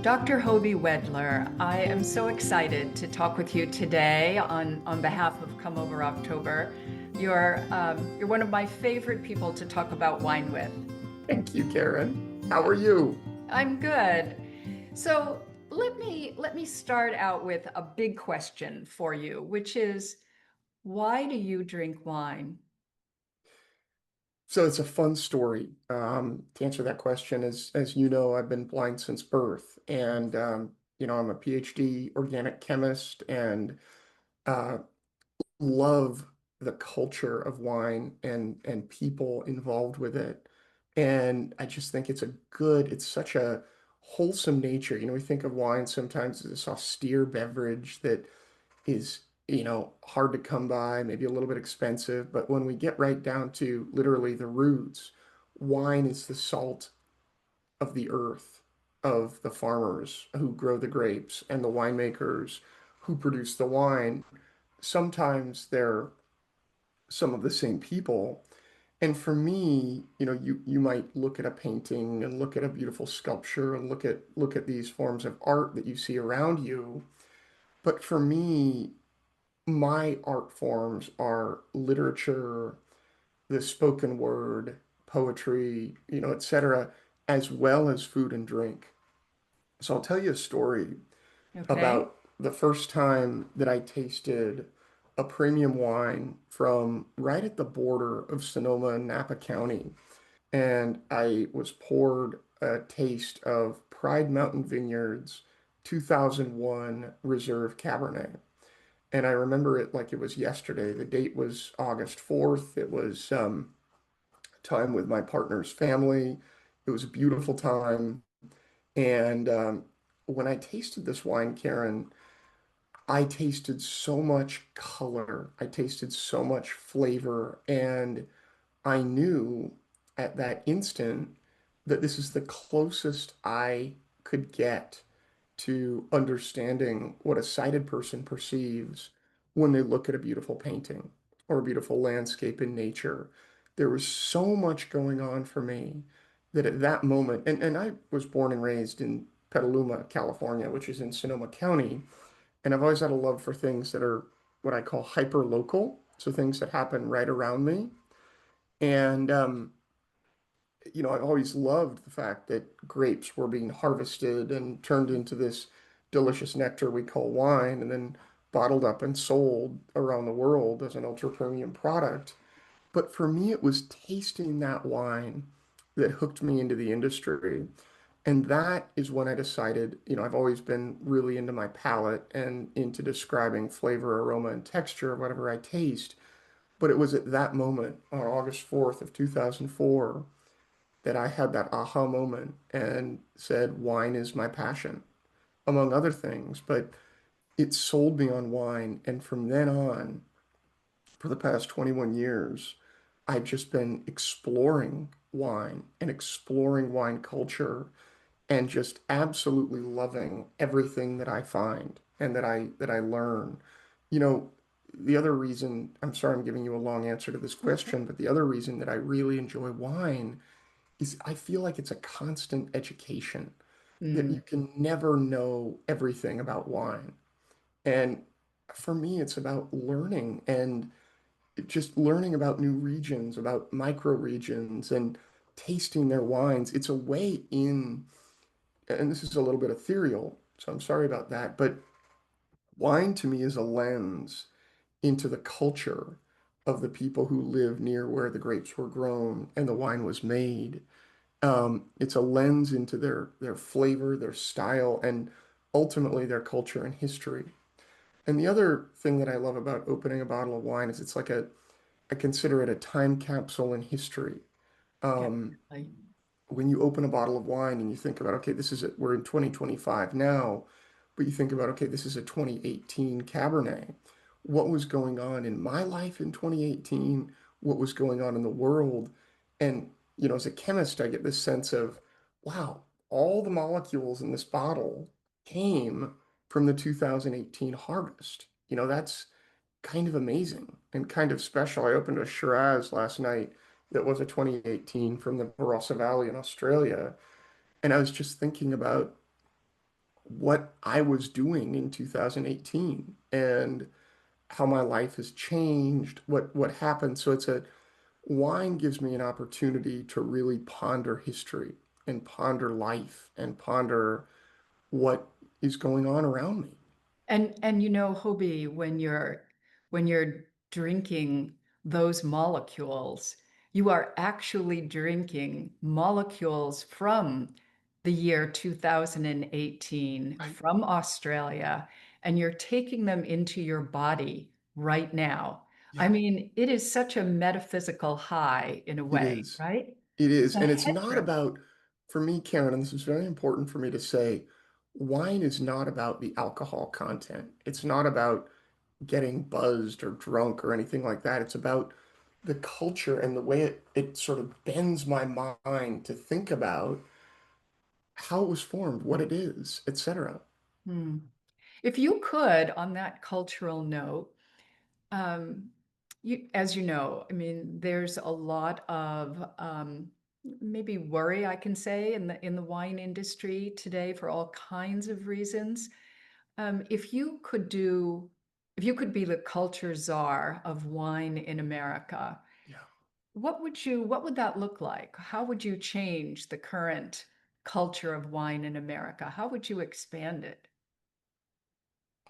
Dr. Hoby Wedler, I am so excited to talk with you today on behalf of Come Over October. You're one of my favorite people to talk about wine with. Thank you, Karen. How are you? I'm good. So let me start out with a big question for you, which is why do you drink wine? So it's a fun story. To answer that question, as you know, I've been blind since birth, and I'm a PhD organic chemist and uh, love the culture of wine and people involved with it. And I just think it's such a wholesome nature. We think of wine sometimes as this austere beverage that is, hard to come by, maybe a little bit expensive. But when we get right down to literally the roots, wine is the salt of the earth, of the farmers who grow the grapes and the winemakers who produce the wine. Sometimes they're some of the same people. And for me, you might look at a painting and look at a beautiful sculpture and look at these forms of art that you see around you. But for me, my art forms are literature, the spoken word, poetry, etc., as well as food and drink. So I'll tell you a story Okay. about the first time that I tasted a premium wine from right at the border of Sonoma and Napa County. And I was poured a taste of Pride Mountain Vineyards 2001 Reserve Cabernet. And I remember it like it was yesterday. The date was August 4th. It was time with my partner's family. It was a beautiful time. And when I tasted this wine, Karen, I tasted so much color. I tasted so much flavor. And I knew at that instant that this is the closest I could get to understanding what a sighted person perceives when they look at a beautiful painting or a beautiful landscape in nature. There was so much going on for me that at that moment, and I was born and raised in Petaluma, California, which is in Sonoma County, and I've always had a love for things that are what I call hyper local, so things that happen right around me. And I've always loved the fact that grapes were being harvested and turned into this delicious nectar we call wine, and then bottled up and sold around the world as an ultra premium product. But for me, it was tasting that wine that hooked me into the industry. And that is when I decided, I've always been really into my palate and into describing flavor, aroma, and texture of whatever I taste. But it was at that moment on August 4th of 2004 that I had that aha moment and said, wine is my passion, among other things. But it sold me on wine. And from then on, for the past 21 years, I've just been exploring wine and exploring wine culture and just absolutely loving everything that I find and that I learn. You know, the other reason, I'm sorry I'm giving you a long answer to this question, but the other reason that I really enjoy wine is I feel like it's a constant education that you Mm. can never know everything about wine. And for me, it's about learning and just learning about new regions, about micro regions and tasting their wines. It's a way in, and this is a little bit ethereal, so I'm sorry about that, but wine to me is a lens into the culture of the people who live near where the grapes were grown and the wine was made. It's a lens into their flavor, their style, and ultimately their culture and history. And the other thing that I love about opening a bottle of wine is it's like I consider it a time capsule in history. Um, Definitely. when you open a bottle of wine and you think about, okay, we're in 2025 now, but you think about, okay, this is a 2018 Cabernet. What was going on in my life in 2018? What was going on in the world? And, as a chemist, I get this sense of, wow, all the molecules in this bottle came from the 2018 harvest. That's kind of amazing and kind of special. I opened a Shiraz last night that was a 2018 from the Barossa Valley in Australia. And I was just thinking about what I was doing in 2018 and how my life has changed, what happened. So it's a wine gives me an opportunity to really ponder history and ponder life and ponder what is going on around me. And you know, Hoby, when you're drinking those molecules, you are actually drinking molecules from the year 2018 Right. from Australia, and you're taking them into your body right now. I Yeah, mean, it is such a metaphysical high in a it way, is. right? It It's is. a And it's head not trip. about, for me, Karen, and this is very important for me to say, wine is not about the alcohol content. It's not about getting buzzed or drunk or anything like that. It's about the culture and the way it sort of bends my mind to think about how it was formed, what it is, etc. Hmm. If you could, on that cultural note, Um, as you know, I mean, there's a lot of maybe worry, I can say, in the wine industry today for all kinds of reasons. If you could do, if you could be the culture czar of wine in America, Yeah. what would that look like? How would you change the current culture of wine in America? How would you expand it?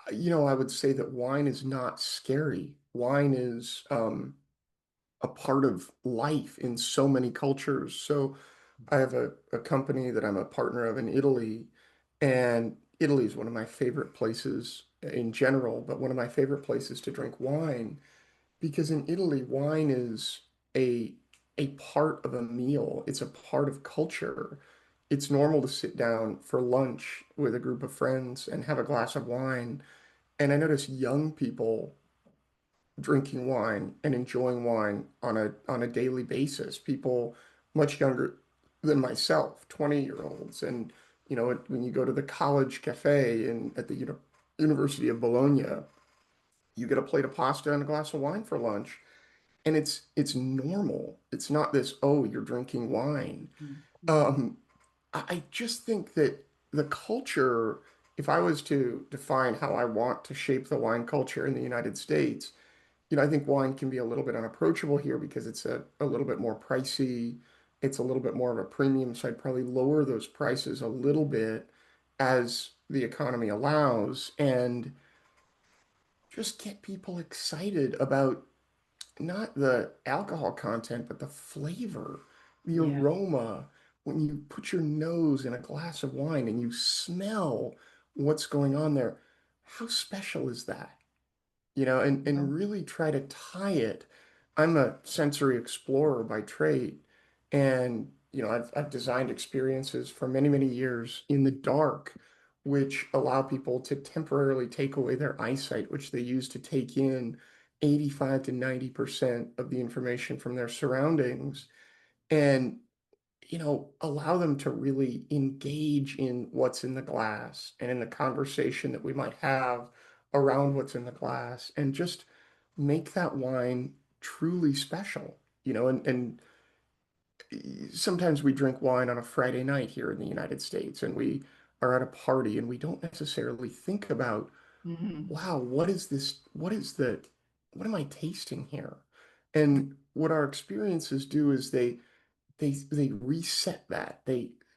I would say that wine is not scary. Wine is a part of life in so many cultures. So I have a company that I'm a partner of in Italy, and Italy is one of my favorite places in general, but one of my favorite places to drink wine because in Italy, wine is a a part of a meal. It's a part of culture. It's normal to sit down for lunch with a group of friends and have a glass of wine. And I notice young people drinking wine and enjoying wine on a daily basis. People much younger than myself, 20-year-olds. And when you go to the college cafe and at the University of Bologna, you get a plate of pasta and a glass of wine for lunch. And it's normal. It's not this, oh, you're drinking wine. Mhm. Um, I just think that the culture, if I was to define how I want to shape the wine culture in the United States, I think wine can be a little bit unapproachable here because it's a little bit more pricey. It's a little bit more of a premium, so I'd probably lower those prices a little bit as the economy allows and just get people excited about not the alcohol content, but the flavor, the Yeah. aroma. When you put your nose in a glass of wine and you smell what's going on there, how special is that? Yeah. And really try to tie it. I'm a sensory explorer by trade, and I've designed experiences for many, many years in the dark, which allow people to temporarily take away their eyesight, which they use to take in 85 to 90% of the information from their surroundings. And allow them to really engage in what's in the glass and in the conversation that we might have around what's in the glass and just make that wine truly special. And sometimes we drink wine on a Friday night here in the United States and we are at a party and we don't necessarily think about, Mhm. wow, what is this? What am I tasting here? And what our experiences do is they reset that.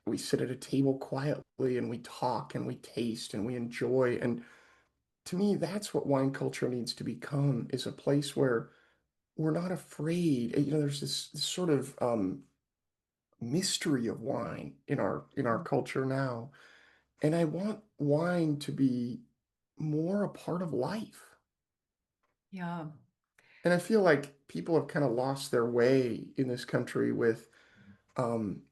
We sit at a table quietly and we talk and we taste and we enjoy. And to me, that's what wine culture needs to become, is a place where we're not afraid. There's this sort of mystery of wine in our culture now. And I want wine to be more a part of life. Yeah. And I feel like people have kind of lost their way in this country with um,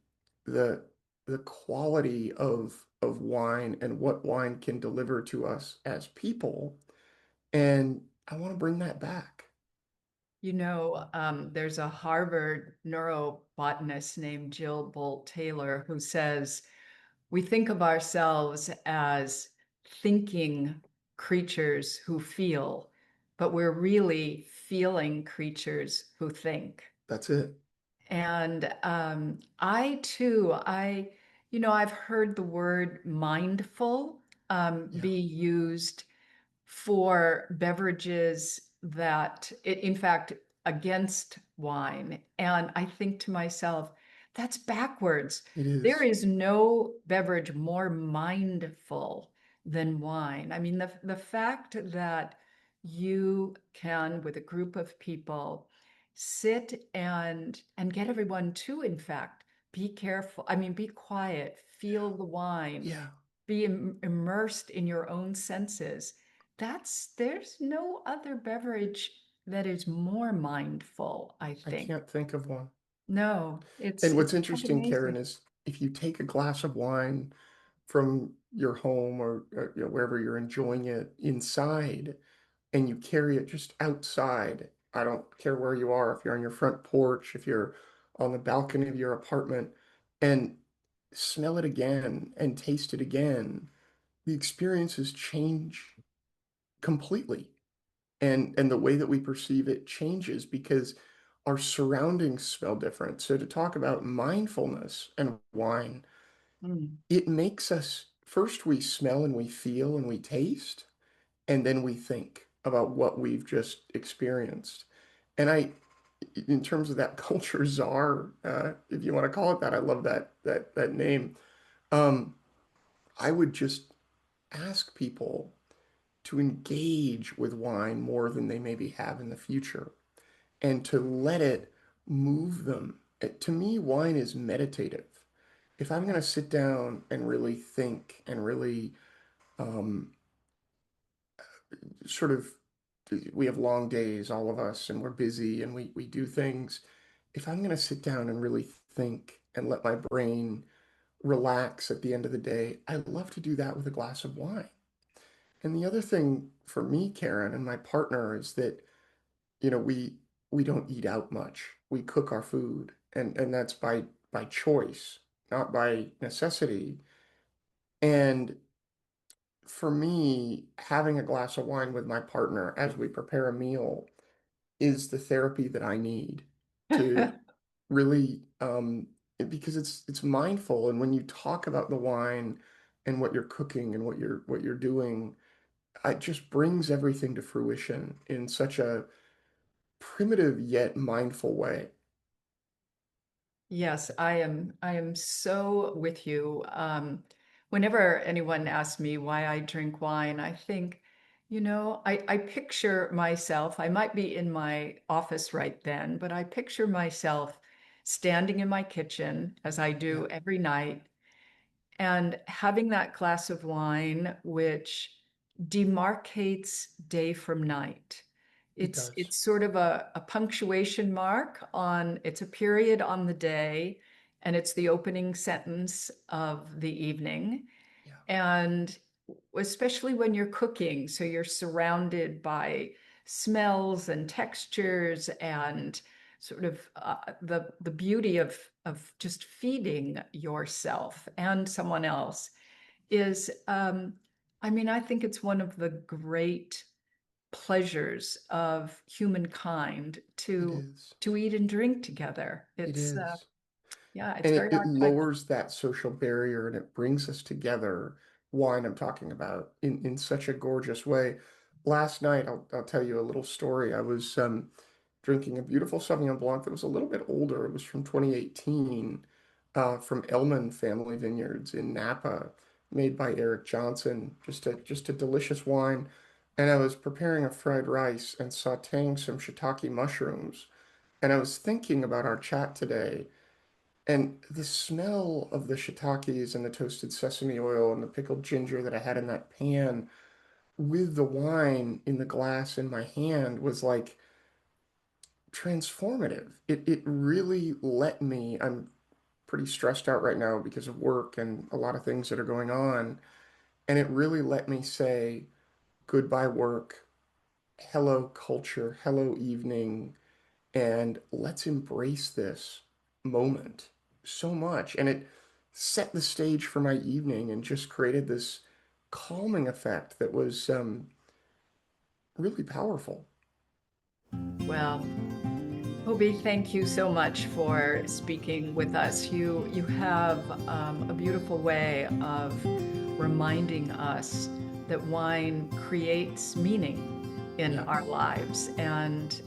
the the quality of wine and what wine can deliver to us as people. And I want to bring that back. You know, there's a Harvard neurobotanist named Jill Bolt Taylor who says we think of ourselves as thinking creatures who feel, but we're really feeling creatures who think. That's it. And I too, I've heard the word mindful. Yeah, be used for beverages that, in fact, against wine. And I think to myself, that's backwards. it There is. is no beverage more mindful than wine. I mean, the fact that you can, with a group of people, sit and get everyone to, in fact, be careful. I mean, be quiet, feel the wine, Yeah, be immersed in your own senses. There's no other beverage that is more mindful, I I think. can't think of one. No, And it's what's quite interesting, Karen, amazing. is if you take a glass of wine from your home or, wherever you're enjoying it inside and you carry it just outside, I don't care where you are, if you're on your front porch, if you're on the balcony of your apartment, and smell it again and taste it again, the experiences change completely. And the way that we perceive it changes because our surroundings smell different. So to talk about mindfulness and wine, Mm. it makes us first we smell and we feel and we taste, and then we think about what we've just experienced. And in terms of that culture czar, if you want to call it that, I love that name. Um, I would just ask people to engage with wine more than they maybe have in the future and to let it move them. To me, wine is meditative. If I'm going to sit down and really think and really um, sort of, we have long days, all of us, and we're busy and we do things. If I'm going to sit down and really think and let my brain relax at the end of the day, I love to do that with a glass of wine. And the other thing for me, Karen, and my partner is that we don't eat out much. We cook our food, and that's by choice, not by necessity. And for me, having a glass of wine with my partner as we prepare a meal is the therapy that I need to really because it's mindful. And when you talk about the wine and what you're cooking and what you're doing, it just brings everything to fruition in such a primitive yet mindful way. Yes, I am so with you. Whenever anyone asks me why I drink wine, I think, I picture myself, I might be in my office right then, but I picture myself standing in my kitchen as I Yeah, do every night and having that glass of wine, which demarcates day from night. it does. It's sort of a punctuation mark on, it's a period on the day, and it's the opening sentence of the evening. Yeah, And especially when you're cooking, so you're surrounded by smells and textures and sort of the beauty of just feeding yourself and someone else is, I mean, I think it's one of the great pleasures of humankind it is. to eat and drink together. It It's is. yeah, it's And very it archetypal. lowers that social barrier and it brings us together. Wine I'm talking about in such a gorgeous way. Last night, I'll tell you a little story. I was drinking a beautiful Sauvignon Blanc that was a little bit older. It was from 2018 from Elman Family Vineyards in Napa, made by Eric Johnson. Just a delicious wine. And I was preparing a fried rice and sautéing some shiitake mushrooms. And I was thinking about our chat today and the smell of the shiitakes and the toasted sesame oil and the pickled ginger that I had in that pan with the wine in the glass in my hand was like transformative. It really let me, I'm pretty stressed out right now because of work and a lot of things that are going on. And it really let me say goodbye work, hello culture, hello evening, and let's embrace this moment so much. And it set the stage for my evening and just created this calming effect that was really powerful. Well, Hoby, thank you so much for speaking with us. You have a beautiful way of reminding us that wine creates meaning in Yeah. our lives, and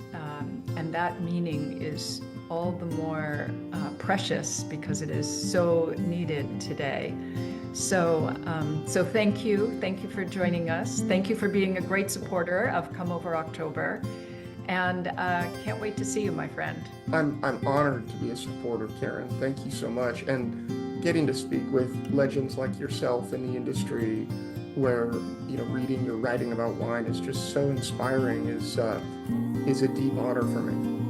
that meaning is all the more precious because it is so needed today. So thank you for joining us. Thank you for being a great supporter of Come Over October, and can't wait to see you, my friend. I'm honored to be a supporter, Karen. Thank you so much. And getting to speak with legends like yourself in the industry, where reading your writing about wine is just so inspiring, is a deep honor for me.